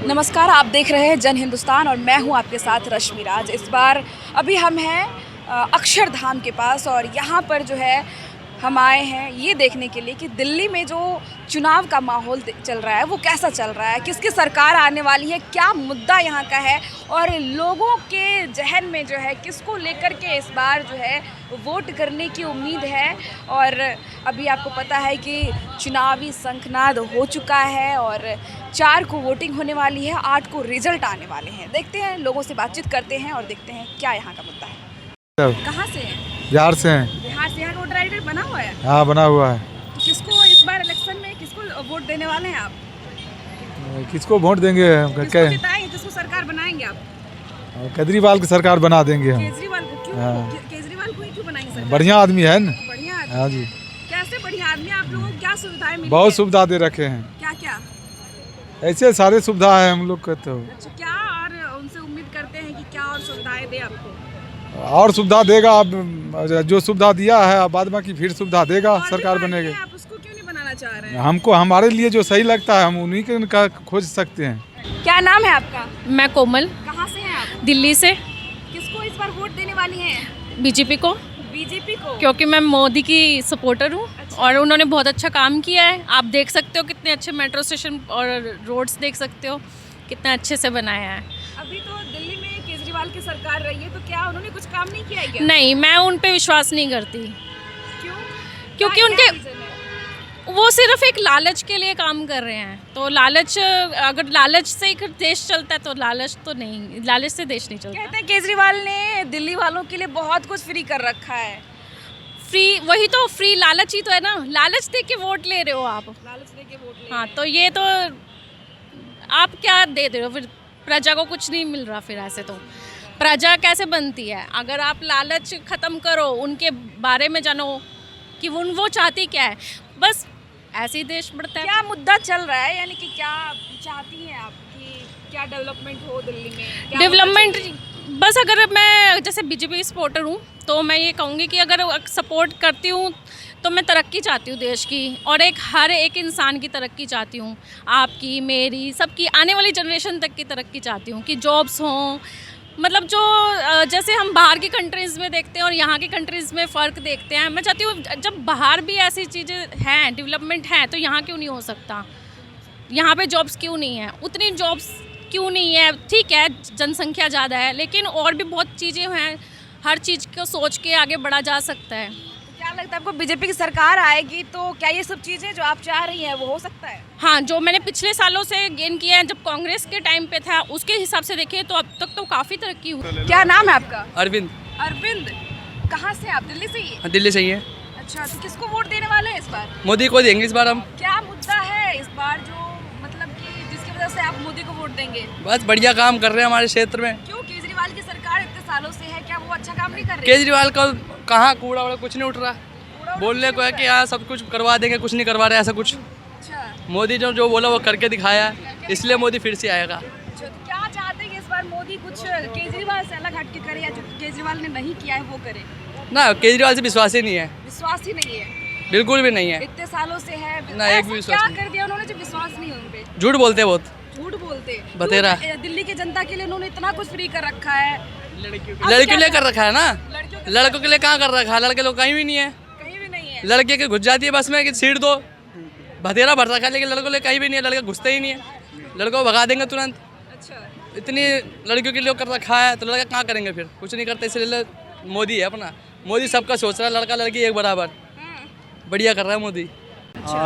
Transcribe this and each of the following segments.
नमस्कार, आप देख रहे हैं जन हिंदुस्तान और मैं हूं आपके साथ रश्मि राज। इस बार अभी हम हैं अक्षरधाम के पास और यहाँ पर जो है हम आए हैं ये देखने के लिए कि दिल्ली में जो चुनाव का माहौल चल रहा है वो कैसा चल रहा है, किसकी सरकार आने वाली है, क्या मुद्दा यहाँ का है और लोगों के जहन में जो है किसको लेकर के इस बार जो है वोट करने की उम्मीद है। और अभी आपको पता है कि चुनावी शंखनाद हो चुका है और 4 को वोटिंग होने वाली है, 8 को रिजल्ट आने वाले हैं। देखते हैं, लोगों से बातचीत करते हैं और देखते हैं क्या यहाँ का मुद्दा है। कहाँ से हैं? बिहार से हैं। बिहार से। यहाँ वोटर आईडी बना हुआ है? हाँ, बना हुआ है। तो किसको इस बार इलेक्शन में किसको वोट देने वाले हैं आप? किसको वोट देंगे? किसको जिताएंगे, किसको सरकार बनाएंगे आप? केजरीवाल की सरकार बना देंगे हम। केजरीवाल को क्यों? हाँ। केजरीवाल को ही क्यों बनाएंगे सरकार? बढ़िया आदमी है ना। बढ़िया आदमी हाँ है। जी। कैसे बढ़िया आदमी? आप लोगों को क्या सुविधाएं मिली बहुत है? सुविधा दे रखे हैं। क्या क्या? ऐसे सारे सुविधा है हम लोग को तो। अच्छा, क्या और उनसे उम्मीद करते हैं कि क्या और सुविधाएं दे आपको? और सुविधा देगा, अब जो सुविधा दिया है अब बाद बाकी फिर सुविधा देगा, और भी सरकार पार्टी बनेगी। है, आप उसको क्यों नहीं बनाना चाह रहे हैं? हमको हमारे लिए जो सही लगता है हम उन्हीं का खोज सकते हैं। क्या नाम है आपका? मैं कोमल, कहाँ से हैं आप? दिल्ली से। किसको इस बार वोट देने वाली हैं? बीजेपी को, बीजेपी को? क्योंकि मैं मोदी की सपोर्टर हूँ। अच्छा। और उन्होंने बहुत अच्छा काम किया है। आप देख सकते हो कितने अच्छे मेट्रो स्टेशन और रोड्स देख सकते हो कितना अच्छे से बनाया है। अभी तो दिल्ली में केजरीवाल की सरकार रही है, तो क्या उन्होंने कुछ काम नहीं किया है क्या? नहीं, मैं उन पे विश्वास नहीं करती, क्यों? क्योंकि क्या उनके reason है? वो सिर्फ एक लालच के लिए काम कर रहे हैं। तो लालच, अगर लालच से एक देश चलता है तो लालच तो नहीं, लालच से देश नहीं चलता। कहते हैं केजरीवाल ने दिल्ली वालों के लिए बहुत कुछ फ्री कर रखा है। फ्री, वही तो फ्री लालच ही तो है ना। लालच दे के वोट ले रहे हो आप। लालच देके वोट ले हाँ, रहे तो ये तो आप क्या दे रहे हो फिर? प्रजा को कुछ नहीं मिल रहा। फिर ऐसे तो प्रजा कैसे बनती है? अगर आप लालच ख़त्म करो, उनके बारे में जानो कि वो चाहती क्या है, बस ऐसे ही देश बढ़ता हैं। है। क्या मुद्दा चल रहा है, यानी कि क्या चाहती हैं आप कि क्या डेवलपमेंट हो दिल्ली में? क्या डेवलपमेंट, होना चाहिए? बस अगर मैं जैसे बीजेपी सपोर्टर हूँ तो मैं ये कहूँगी कि अगर सपोर्ट करती हूँ तो मैं तरक्की चाहती हूँ देश की, और हर एक इंसान की तरक्की चाहती हूँ। आपकी, मेरी, सबकी, आने वाली जनरेशन तक की तरक्की चाहती हूँ कि जॉब्स हों। मतलब जो जैसे हम बाहर की कंट्रीज़ में देखते हैं और यहाँ की कंट्रीज़ में फ़र्क देखते हैं, मैं चाहती हूँ जब बाहर भी ऐसी चीज़ें हैं, डेवलपमेंट है, तो यहाँ क्यों नहीं हो सकता? यहाँ पे जॉब्स क्यों नहीं है? उतनी जॉब्स क्यों नहीं है? ठीक है, जनसंख्या ज़्यादा है, लेकिन और भी बहुत चीज़ें हैं। हर चीज़ को सोच के आगे बढ़ा जा सकता है। तो क्या लगता है आपको, बीजेपी की सरकार आएगी तो क्या ये सब चीज़ें जो आप चाह रही हैं वो हो सकता है? हाँ, जो मैंने पिछले सालों से गेन किया है, जब कांग्रेस के टाइम पे था उसके हिसाब से देखें तो अब तक तो काफ़ी तरक्की हुई। क्या नाम है आपका? अरविंद। अरविंद। कहाँ से आप? दिल्ली से ही? हाँ, दिल्ली से ही है। अच्छा, तो किसको वोट देने वाले हैं इस बार? मोदी को देंगे इस बार हम। क्या मुद्दा है इस बार जो मतलब कि जिसकी वजह से आप मोदी को वोट देंगे? बस बढ़िया काम कर रहे हैं हमारे क्षेत्र में। क्यों? केजरीवाल की सरकार इतने सालों से है, क्या वो अच्छा काम नहीं कर रही? केजरीवाल का कहाँ कूड़ा वूड़ा कुछ नहीं उठ रहा। बोलने को है कि हाँ सब कुछ करवा देंगे, कुछ नहीं करवा रहे ऐसा कुछ। अच्छा, मोदी जो बोला वो करके दिखाया है, इसलिए मोदी फिर से आएगा। अच्छा, तो क्या चाहते हैं कि इस बार मोदी कुछ केजरीवाल से अलग हट के करे, या जो केजरीवाल ने नहीं किया है वो करे? ना, केजरीवाल से विश्वास ही नहीं है, विश्वास ही नहीं है? बिल्कुल भी नहीं है। इतने सालों से है ना, एक भी ऐसा विश्वास क्या नहीं। कर दिया उन्होंने जो विश्वास नहीं है उन पे? झूठ बोलते हैं बहुत। झूठ बोलते बतेरा। क्यों? दिल्ली की जनता के लिए उन्होंने इतना कुछ फ्री कर रखा है। लड़कियों के लिए कर रखा है ना, लड़कियों के लड़कों के लिए कहाँ कर रखा है? लड़के लोग कहीं भी नहीं है। कहीं भी नहीं है। लड़के के घुस जाती है बस में कि सीट दो, बतेरा भर रखा है, लेकिन लड़कों के लिए कहीं भी नहीं है। लड़के घुसते ही नहीं है, लड़कों को भगा देंगे तुरंत। अच्छा, इतनी लड़कियों के लिए कर रखा है तो लड़का कहाँ करेंगे फिर? कुछ नहीं करते, इसलिए मोदी है अपना। मोदी सबका सोच रहा है, लड़का लड़की एक बराबर। बढ़िया कर रहा है मोदी।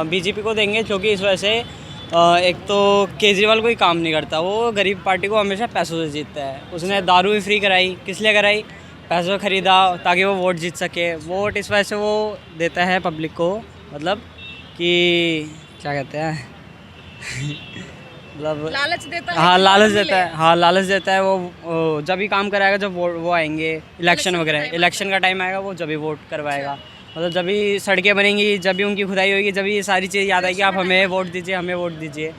बीजेपी को देंगे क्योंकि इस वजह से एक तो केजरीवाल कोई काम नहीं करता, वो गरीब पार्टी को हमेशा पैसों से जीतता है। उसने दारू भी फ्री कराई, किस लिए कराई? पैसों खरीदा ताकि वो वोट जीत सके। वोट इस वजह से वो देता है पब्लिक को, मतलब कि क्या कहते हैं मतलब लालच देता है। हाँ, कि लालच वोट देता मिले। है। हाँ, लालच देता है। वो जब भी काम कराएगा जब वो आएंगे इलेक्शन वगैरह, इलेक्शन का टाइम आएगा वो जब भी वोट करवाएगा। मतलब जब भी सड़कें बनेंगी, जब भी उनकी खुदाई होगी, जब भी ये सारी चीज़ याद आएगी, आप हमें वोट दीजिए, हमें वोट दीजिए।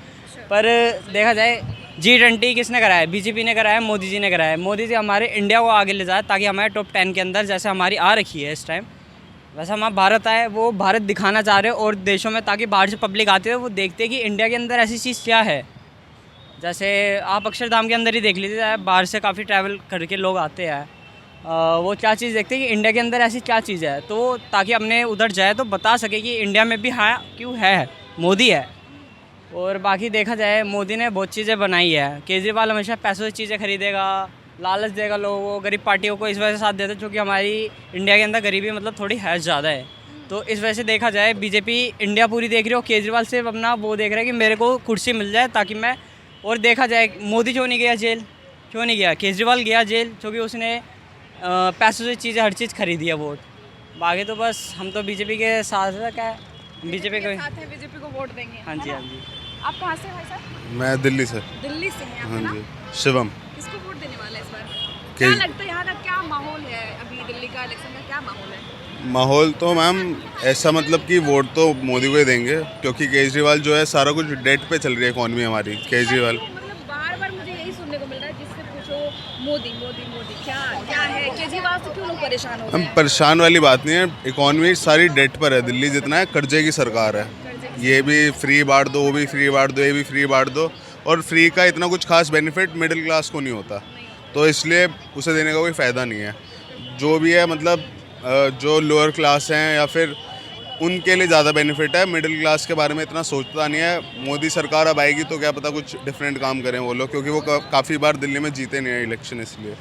पर देखा जाए G20 किसने कराया? बीजेपी ने कराया, मोदी जी ने कराया। मोदी जी हमारे इंडिया को आगे ले जाए ताकि हमारे टॉप 10 के अंदर, जैसे हमारी आ रखी है इस टाइम, वैसे हमारा भारत आए, वो भारत दिखाना चाह रहे हैं और देशों में, ताकि बाहर से पब्लिक आती है वो देखते हैं कि इंडिया के अंदर ऐसी चीज़ क्या है। जैसे आप अक्षरधाम के अंदर ही देख लीजिए, बाहर से काफ़ी ट्रैवल करके लोग आते हैं, वो क्या चीज़ देखते हैं कि इंडिया के अंदर ऐसी क्या चीज़ है, तो ताकि अपने उधर जाए तो बता सके कि इंडिया में भी हाँ क्यों है, मोदी है। और बाकी देखा जाए मोदी ने बहुत चीज़ें बनाई है। केजरीवाल हमेशा पैसों से चीज़ें खरीदेगा, लालच देगा लोगों को, गरीब पार्टियों को इस वजह से साथ देता है क्योंकि हमारी इंडिया के अंदर गरीबी मतलब थोड़ी है ज़्यादा है। तो इस वजह से देखा जाए बीजेपी इंडिया पूरी देख रही हो, केजरीवाल सिर्फ अपना वो देख रहा है कि मेरे को कुर्सी मिल जाए ताकि मैं। और देखा जाए मोदी क्यों नहीं गया जेल, क्यों नहीं गया, केजरीवाल गया जेल क्योंकि उसने पैसों से चीज़ें हर चीज़ खरीदी है वोट। बाकी तो बस हम तो बीजेपी के साथ है, क्या है बीजेपी को साथ है, बीजेपी को वोट देंगे। हाँ जी है हाँ ना? जी। आप कहाँ से हैं भाई साहब? मैं दिल्ली से। दिल्ली से हैं आप, हाँ है ना? जी। शिवम। किसको वोट देने वाले हैं इस बार? क्या के- लगता है यहाँ का क्या माहौल है? अभी दिल्ली का इलेक्शन का क्या माहौल है? माहौल तो मैम ऐसा मतलब कि वोट तो मोदी को ही देंगे क्योंकि केजरीवाल जो है सारा कुछ डेट पे चल रही है इकॉनमी हमारी। केजरीवाल मतलब बार बार मुझे यही सुनने को मिल रहा है, जिससे पूछो मोदी मोदी मोदी, क्या क्या है केजरीवाल से क्यों लोग परेशान हो हम गए हैं? परेशान वाली बात नहीं है, इकॉनमी सारी डेट पर है। दिल्ली जितना है कर्जे की सरकार है, ये भी फ्री बांट दो, वो भी फ्री बांट दो, ये भी फ्री बांट दो, और फ्री का इतना कुछ खास बेनिफिट मिडिल क्लास को नहीं होता, तो इसलिए उसे देने का कोई फ़ायदा नहीं है। जो भी है मतलब जो लोअर क्लास हैं या फिर उनके लिए ज़्यादा बेनिफिट है, मिडिल क्लास के बारे में इतना सोचता नहीं है। मोदी सरकार अब आएगी तो क्या पता कुछ डिफरेंट काम करें वो लोग, क्योंकि वो काफ़ी बार दिल्ली में जीते नहीं है इलेक्शन, इसलिए।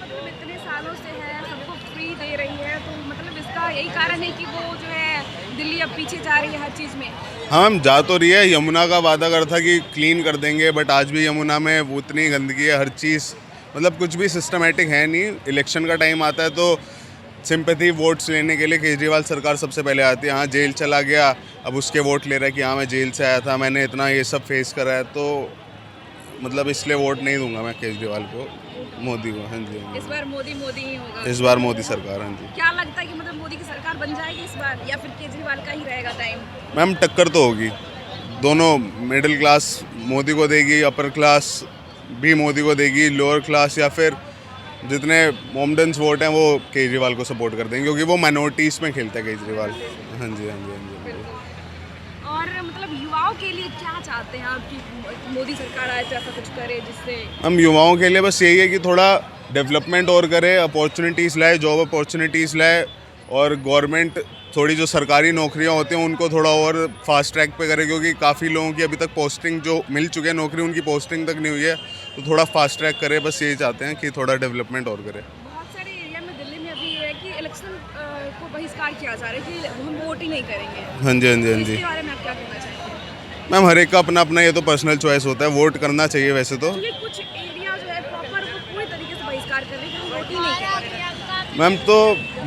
मतलब इतने सालों से है, सबको फ्री दे रही है, तो मतलब इसका यही कारण है कि वो जो है दिल्ली अब पीछे जा रही है हर चीज़ में। हाँ मैम, जा तो रही है। यमुना का वादा कर था कि क्लीन कर देंगे, बट आज भी यमुना में उतनी गंदगी है, हर चीज़ मतलब कुछ भी सिस्टमेटिक है नहीं। इलेक्शन का टाइम आता है तो सिंपैथी वोट्स लेने के लिए केजरीवाल सरकार सबसे पहले आती है। हाँ जेल चला गया, अब उसके वोट ले रहा है कि हाँ मैं जेल से आया था, मैंने इतना ये सब फेस करा है, तो मतलब इसलिए वोट नहीं दूंगा मैं केजरीवाल को, मोदी को। हाँ जी, हाँ इस बार मोदी मोदी ही होगा। जी, इस बार मोदी सरकार। हाँ जी क्या लगता है कि मतलब मोदी की सरकार बन जाएगी इस बार, या फिर केजरीवाल का ही रहेगा टाइम? मैम टक्कर तो होगी, दोनों मिडिल क्लास मोदी को देगी, अपर क्लास भी मोदी को देगी, लोअर क्लास या फिर जितने मोमडन्स वोट हैं वो केजरीवाल को सपोर्ट कर देंगे क्योंकि वो माइनॉरिटीज़ में खेलता है केजरीवाल। हाँ जी हाँ जी हाँ जी। और मतलब युवाओं के लिए क्या चाहते हैं आप कि मोदी सरकार आए तो ऐसा कुछ करे जिससे? हम युवाओं के लिए बस यही है कि थोड़ा डेवलपमेंट और करे, अपॉर्चुनिटीज़ लाए, जॉब अपॉर्चुनिटीज़ लाए, और गवर्नमेंट थोड़ी जो सरकारी नौकरियां होती हैं उनको थोड़ा और फास्ट ट्रैक पे करे, क्योंकि काफ़ी लोगों की अभी तक पोस्टिंग जो मिल चुके हैं नौकरी, उनकी पोस्टिंग तक नहीं हुई है, तो थोड़ा फास्ट ट्रैक करे। बस यही चाहते हैं कि थोड़ा डेवलपमेंट और करे। बहुत सारे एरिया में दिल्ली में अभी ये है कि इलेक्शन को बहिष्कार किया जा रहा है कि हम वोट ही नहीं करेंगे। हाँ जी हाँ जी हाँ जी। इसके बारे में आप क्या कहना चाहेंगे? मैम हर एक का अपना अपना ये तो पर्सनल चॉइस होता है, वोट करना चाहिए वैसे तो। क्योंकि कुछ एरिया जो है प्रॉपर वो पूरी तरीके से बहिष्कार कर रहे हैं कि हम वोट ही नहीं करेंगे। मैम तो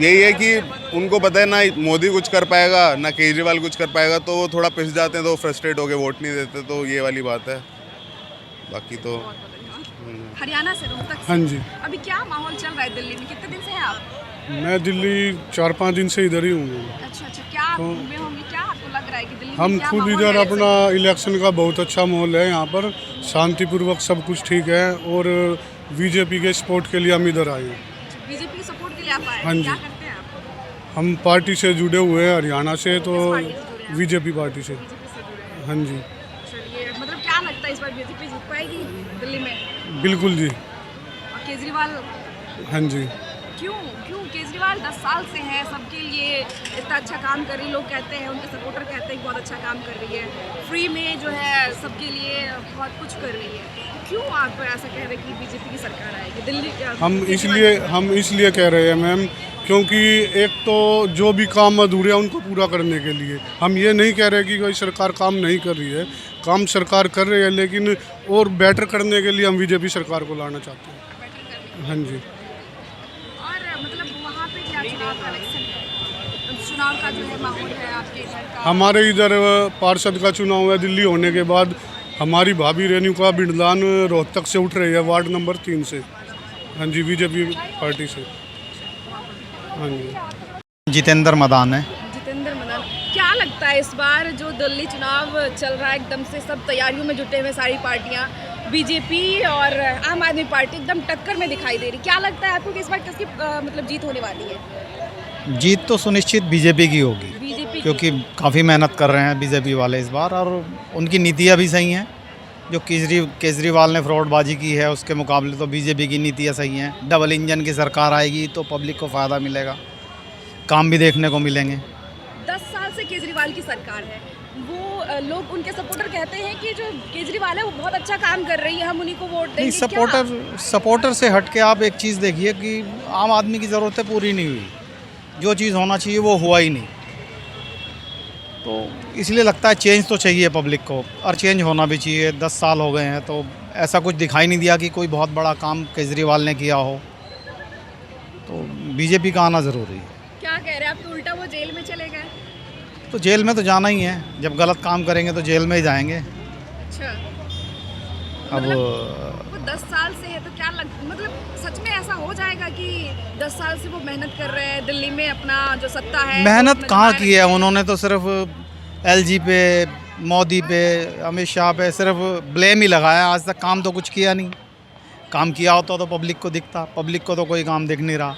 यही है कि उनको पता है ना मोदी कुछ कर पाएगा ना केजरीवाल कुछ कर पाएगा, तो वो थोड़ा पिस जाते हैं, तो फ्रस्ट्रेट होकर वोट नहीं देते, तो ये वाली बात है। बाकी तो हरियाणा से, रोहतक से। हाँ जी। अभी क्या माहौल चल रहा है दिल्ली में? कितने दिन से हैं आप? मैं दिल्ली 4-5 दिन से इधर ही हूँ। अच्छा अच्छा, क्या आप घूमे होंगे, क्या आपको लग रहा है कि दिल्ली में हम क्या खुद माहौल इधर है अपना इलेक्शन का बहुत अच्छा माहौल है, यहाँ पर शांतिपूर्वक सब कुछ ठीक है, और बीजेपी के सपोर्ट के लिए हम इधर आए हैं। बीजेपी के सपोर्ट के लिए आप आए? हाँ जी। क्या करते हैं आप? हम पार्टी से जुड़े हुए हैं हरियाणा से, तो किस पार्टी से जुड़े हैं? बीजेपी पार्टी से। बीजेपी से जुड़े हैं। हाँ जी चलिए, मतलब क्या लगता है इस बार बीजेपी जीत पाएगी दिल्ली में? बिल्कुल जी। और केजरीवाल हाँ जी। क्यों क्यों केजरीवाल 10 साल से है, सबके लिए इतना अच्छा काम कर रही है, लोग कहते हैं, उनके सपोर्टर कहते हैं कि बहुत अच्छा काम कर रही है, फ्री में जो है सबके लिए बहुत कुछ कर रही है, क्यों आप ऐसा कह रहे हैं कि बीजेपी की सरकार आएगी दिल्ली? हम इसलिए कह रहे हैं मैम, क्योंकि एक तो जो भी काम अधूरे हैं उनको पूरा करने के लिए, हम ये नहीं कह रहे कि कोई सरकार काम नहीं कर रही है, काम सरकार कर रही है, लेकिन और बेटर करने के लिए हम बीजेपी सरकार को लाना चाहते हैं। हाँ जी। और मतलब वहाँ पे क्या चुनाव का इलेक्शन है, चुनाव का जो है माहौल है आपके इधर का? हमारे इधर पार्षद का चुनाव है, दिल्ली होने के बाद हमारी भाभी रेणुका बिरलान रोहतक से उठ रही है, वार्ड नंबर 3 से। हाँ जी, बीजेपी पार्टी से। हाँ जी। जितेंद्र मदान है। जितेंद्र मदान, क्या लगता है इस बार जो दिल्ली चुनाव चल रहा है, एकदम से सब तैयारियों में जुटे हुए सारी पार्टियां, बीजेपी और आम आदमी पार्टी एकदम टक्कर में दिखाई दे रही, क्या लगता है आपको कि इस बार किसकी मतलब जीत होने वाली है? जीत तो सुनिश्चित बीजेपी की होगी, बीजेपी क्योंकि काफ़ी मेहनत कर रहे हैं बीजेपी वाले इस बार, और उनकी नीतियाँ भी सही हैं, जो केजरीवाल ने फ्रॉडबाजी की है उसके मुकाबले तो बीजेपी की नीतियाँ सही हैं। डबल इंजन की सरकार आएगी तो पब्लिक को फ़ायदा मिलेगा, काम भी देखने को मिलेंगे। 10 साल से केजरीवाल की सरकार है, वो लोग उनके सपोर्टर कहते हैं कि जो केजरीवाल है वो बहुत अच्छा काम कर रही है, हम उन्हीं को वोट देंगे। नहीं, सपोर्टर से हट के आप एक चीज़ देखिए कि आम आदमी की ज़रूरतें पूरी नहीं हुई, जो चीज़ होना चाहिए वो हुआ ही नहीं। तो इसलिए लगता है चेंज तो चाहिए पब्लिक को, और चेंज होना भी चाहिए। 10 साल हो गए हैं तो ऐसा कुछ दिखाई नहीं दिया कि कोई बहुत बड़ा काम केजरीवाल ने किया हो, तो बीजेपी का आना ज़रूरी है। क्या कह रहे हैं आप, तो उल्टा वो जेल में चले गए? तो जेल में तो जाना ही है, जब गलत काम करेंगे तो जेल में ही जाएंगे। अच्छा, अब वो 10 साल से है तो क्या मतलब सच में ऐसा हो जाएगा कि 10 साल से वो मेहनत कर रहे हैं दिल्ली में, अपना जो सत्ता है मेहनत कहाँ की है उन्होंने, तो सिर्फ एलजी पे, मोदी पे, अमित शाह पे सिर्फ ब्लेम ही लगाया। आज तक काम तो कुछ किया नहीं। काम किया होता तो पब्लिक को दिखता, पब्लिक को तो कोई काम दिख नहीं रहा।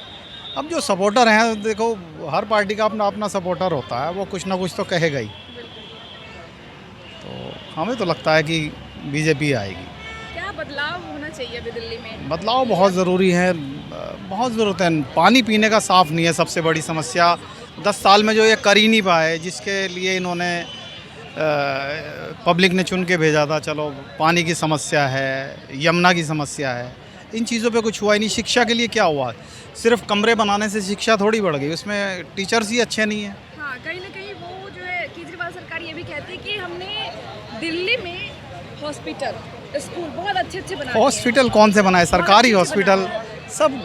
अब जो सपोर्टर हैं, देखो हर पार्टी का अपना अपना सपोर्टर होता है, वो कुछ ना कुछ तो कहेगा ही। तो हमें तो लगता है कि बीजेपी आएगी। क्या बदलाव होना चाहिए अभी दिल्ली में? बदलाव बहुत ज़रूरी है, बहुत ज़रूरत है। पानी पीने का साफ़ नहीं है, सबसे बड़ी समस्या। 10 साल में जो ये कर ही नहीं पाए, जिसके लिए इन्होंने पब्लिक ने चुन के भेजा था, चलो पानी की समस्या है, यमुना की समस्या है, इन चीज़ों पे कुछ हुआ ही नहीं। शिक्षा के लिए क्या हुआ? सिर्फ कमरे बनाने से शिक्षा थोड़ी बढ़ गई, उसमें टीचर्स ही अच्छे नहीं हैं। हाँ, कहीं ना कहीं वो जो है केजरीवाल सरकार ये भी कहती है कि हमने दिल्ली में हॉस्पिटल, स्कूल बहुत अच्छे बनाए हैं। हॉस्पिटल कौन से बनाए? सरकारी हॉस्पिटल, सब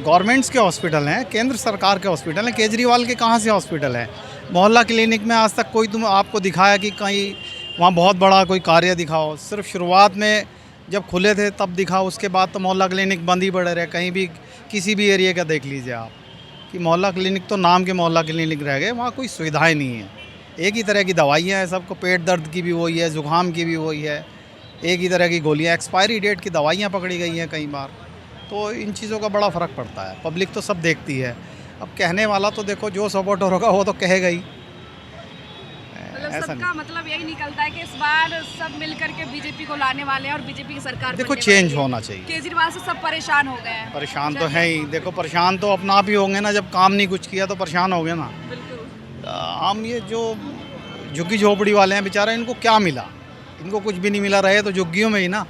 गवर्नमेंट्स के हॉस्पिटल हैं, केंद्र सरकार के हॉस्पिटल हैं। केजरीवाल के कहाँ से हॉस्पिटल हैं? मोहल्ला क्लिनिक में आज तक कोई आपको दिखाया कि कहीं वहाँ बहुत बड़ा कोई कार्य दिखाओ? सिर्फ शुरुआत में जब खुले थे तब दिखा, उसके बाद तो मोहल्ला क्लिनिक बंद ही पड़े रहे। कहीं भी किसी भी एरिया का देख लीजिए आप कि मोहल्ला क्लिनिक तो नाम के मोहल्ला क्लिनिक रह गए, वहाँ कोई सुविधाएं नहीं है। एक ही तरह की दवाइयाँ हैं सबको, पेट दर्द की भी वही है, ज़ुकाम की भी वही है, एक ही तरह की गोलियाँ, एक्सपायरी डेट की दवाइयाँ पकड़ी गई हैं कई बार। तो इन चीज़ों का बड़ा फ़र्क पड़ता है, पब्लिक तो सब देखती है। अब कहने वाला तो देखो जो सपोर्टर होगा वो तो कहेगा ही, मतलब ऐसा सबका मतलब यही निकलता है कि इस बार सब मिल करके बीजेपी को लाने वाले हैं और बीजेपी की सरकार देखो बनने चेंज वाली है। होना चाहिए। केजरीवाल से सब परेशान हो गए हैं। परेशान तो है ही, देखो परेशान तो अपना आप ही होंगे ना, जब काम नहीं कुछ किया तो परेशान हो गए ना। हम ये जो झुग्गी झोपड़ी वाले हैं बेचारे, इनको क्या मिला? इनको कुछ भी नहीं मिला, रहे तो झुग्गियों में ही ना।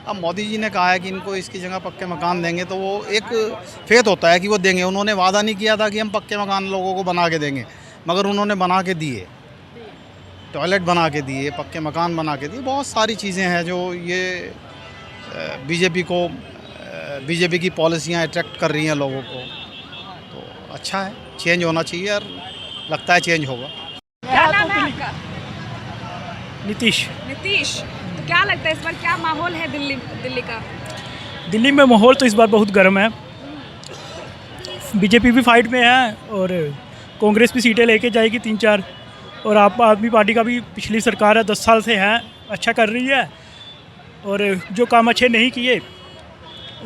अब मोदी जी ने कहा है कि इनको इसकी जगह पक्के मकान देंगे, तो वो एक फेथ होता है कि वो देंगे। उन्होंने वादा नहीं किया था कि हम पक्के मकान लोगों को बना के देंगे, मगर उन्होंने बना के दिए, टॉयलेट बना के दिए, पक्के मकान बना के दिए। बहुत सारी चीज़ें हैं जो ये बीजेपी की पॉलिसियाँ अट्रैक्ट कर रही हैं लोगों को। तो अच्छा है, चेंज होना चाहिए और लगता है चेंज होगा। क्या नाम है आपका? नीतीश। नीतीश, तो क्या लगता है इस बार क्या माहौल है दिल्ली का? दिल्ली में माहौल तो इस बार बहुत गर्म है। बीजेपी भी फाइट में है और कांग्रेस भी सीटें लेके जाएगी 3-4, और आप आदमी पार्टी का भी पिछली सरकार है 10 साल से है, अच्छा कर रही है। और जो काम अच्छे नहीं किए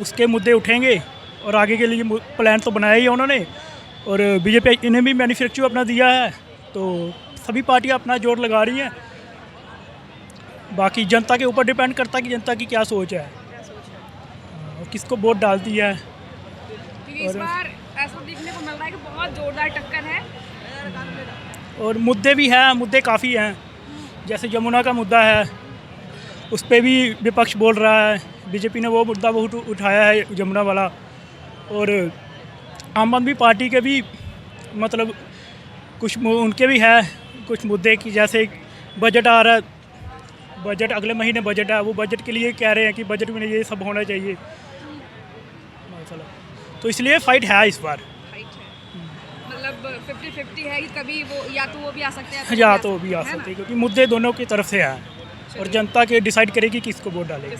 उसके मुद्दे उठेंगे और आगे के लिए प्लान तो बनाया ही है उन्होंने। और बीजेपी इन्हें भी मैनिफेस्टो अपना दिया है, तो सभी पार्टियां अपना जोर लगा रही हैं। बाकी जनता के ऊपर डिपेंड करता है कि जनता की क्या सोच है और किसको वोट डालती है। क्योंकि इस बार ऐसा देखने को मिल रहा है कि बहुत जोरदार टक्कर है और मुद्दे भी हैं, मुद्दे काफ़ी हैं। जैसे यमुना का मुद्दा है, उस पर भी विपक्ष बोल रहा है, बीजेपी ने वो मुद्दा बहुत उठाया है यमुना वाला। और आम आदमी पार्टी के भी मतलब कुछ उनके भी है कुछ मुद्दे की, जैसे बजट आ रहा है, बजट अगले महीने बजट है, वो बजट के लिए कह रहे हैं कि बजट में ये सब होना चाहिए। तो इसलिए फाइट है इस बार, मतलब 50-50 है कि कभी वो या तो वो भी आ सकते हैं या तो वो भी आ सकते हैं, क्योंकि मुद्दे दोनों की तरफ से हैं और जनता के डिसाइड करेगी किसको वोट डालेगी।